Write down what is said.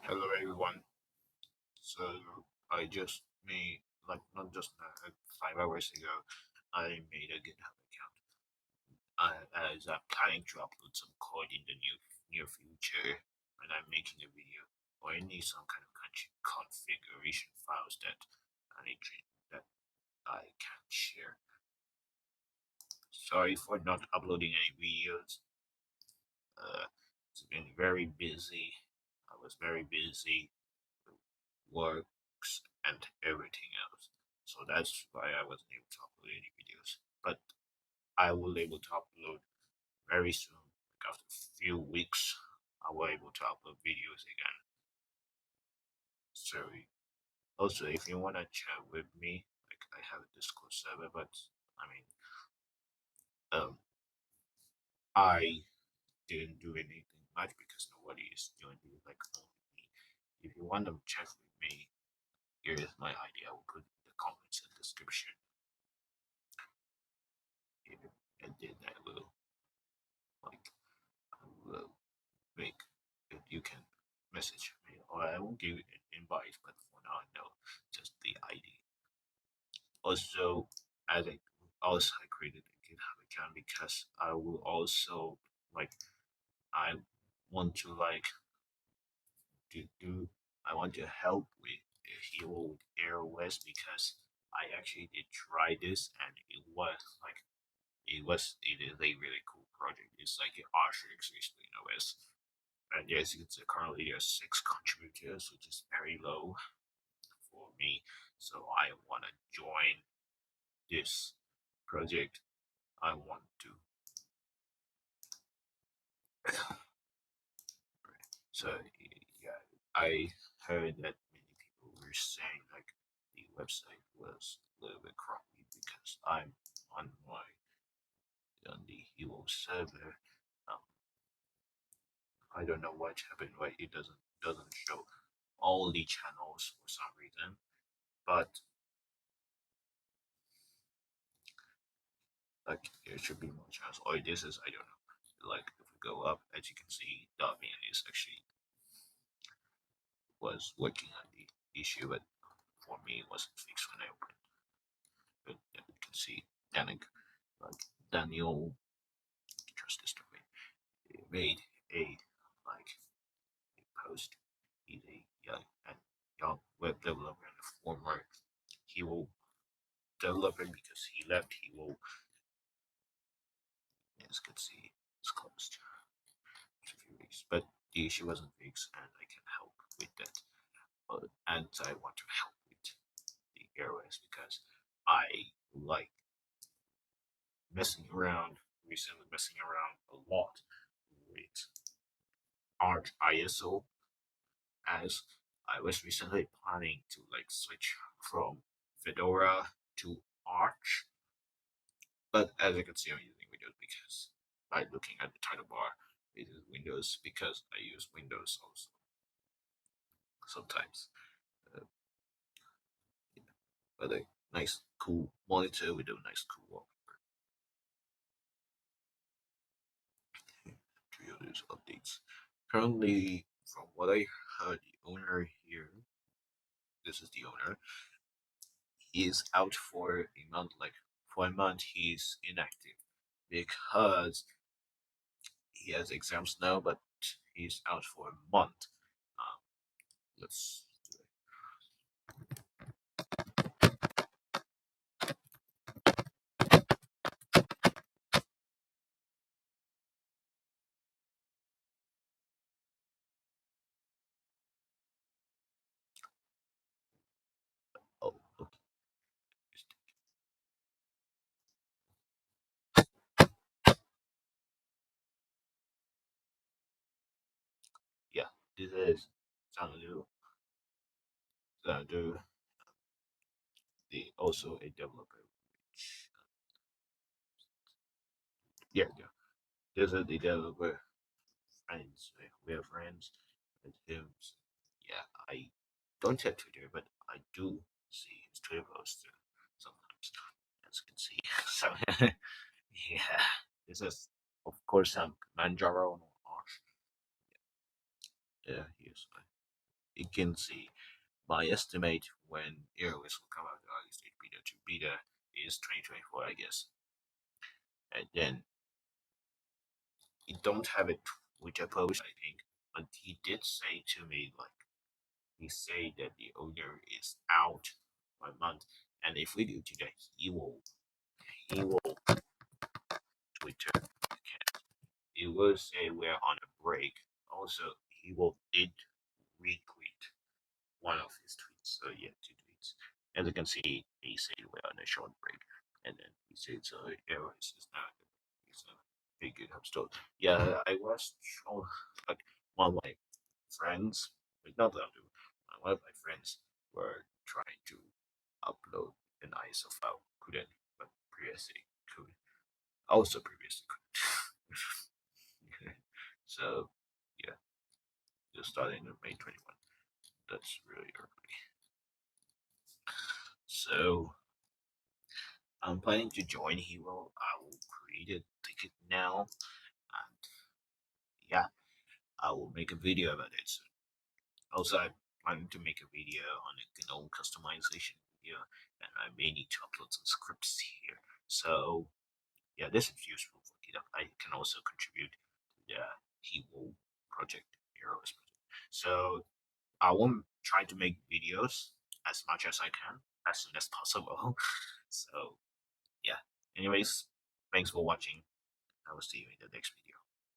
Hello everyone. So I just made not just now, 5 hours ago, I made a GitHub account. As I'm planning to upload some code in the near future, and I'm making a video, or I need some kind of configuration files that I need that I can share. Sorry for not uploading any videos. It's been very busy. I was very busy works, and everything else. So that's why I wasn't able to upload any videos. But I will able to upload very soon. Like after a few weeks, I will able to upload videos again. So also, if you wanna chat with me, like I have a Discord server, but I mean, um, I didn't do anything much because nobody is joining like only me. If you want to chat with me, here is my idea. I will put in the comments and description. And then I will like I will make it. You can message me, or I won't give you an invite. But for now, I know just the ID. Also, as I also I created a GitHub account because I will also like I want to do I want to help with Hero with AirOS because I actually did try this and it is a really cool project. It's like an Archer especially in OS. And yes, it's currently a 6 contributors, which is very low for me. So I want to join this project. I want to. So yeah, I heard that many people were saying like the website was a little bit crappy because I'm on my on the Hero server. Um, I don't know what happened. Why it doesn't show all the channels for some reason, but like there should be more channels. Or this is I don't know. Like if we go up, as you can see, Darwin is actually was working on the issue, but for me it wasn't fixed when I opened. But you can see Danik, like Daniel, trust this domain, he made a like a post. He's a young web developer and a former Hero developer because he left Hero. As you can see, it's closed. It's a few weeks, but the issue wasn't fixed, and I can help with that. And I want to help with the airways because I like messing around, recently messing around a lot with Arch ISO as I was recently planning to like switch from Fedora to Arch. But as you can see, I'm using Windows because by looking at the title bar, it is Windows because I use Windows also sometimes. Uh, but a nice, cool monitor with a nice, cool wallpaper. To these updates. Currently, from what I heard, the owner here, this is the owner, he is out for a month. Like for a month, he's inactive because he has exams now, but he's out for a month. Um, let's. Oh, okay. Yeah, this is Sanadu. Sanadu, the also a developer. Which, yeah, yeah. This is the developer friends. We are friends with him. So, yeah, I don't have Twitter, but I do see his Twitter posts sometimes, as you can see. So, yeah, this is, of course, Manjaro. Yeah, he is. you can see my estimate when iOS will come out, stage beta to beta is 2024, I guess. And then you don't have a Twitter post, I think, but he did say to me like he said that the owner is out by month, and if we do today, he will Twitter account. He will say we're on a break. Also, he will did retweet one of his tweets. So yeah, two tweets. As you can see, he said we're on a short break, and then he said so. Errors is not. It's a big GitHub store. Yeah, I was shown like one of my friends, like not that one of my friends were trying to upload an ISO file, couldn't, but previously could. Also previously could. So yeah, just starting in May 21. That's really early. So I'm planning to join Hero. I will create a ticket now, and yeah, I will make a video about it soon. Also, I'm planning to make a video on a GNOME customization video, and I may need to upload some scripts here. So yeah, this is useful for GitHub. I can also contribute to the Hero project, Heroes project. So I will try to make videos as much as I can, as soon as possible. So yeah. Anyways, thanks for watching. I will see you in the next video.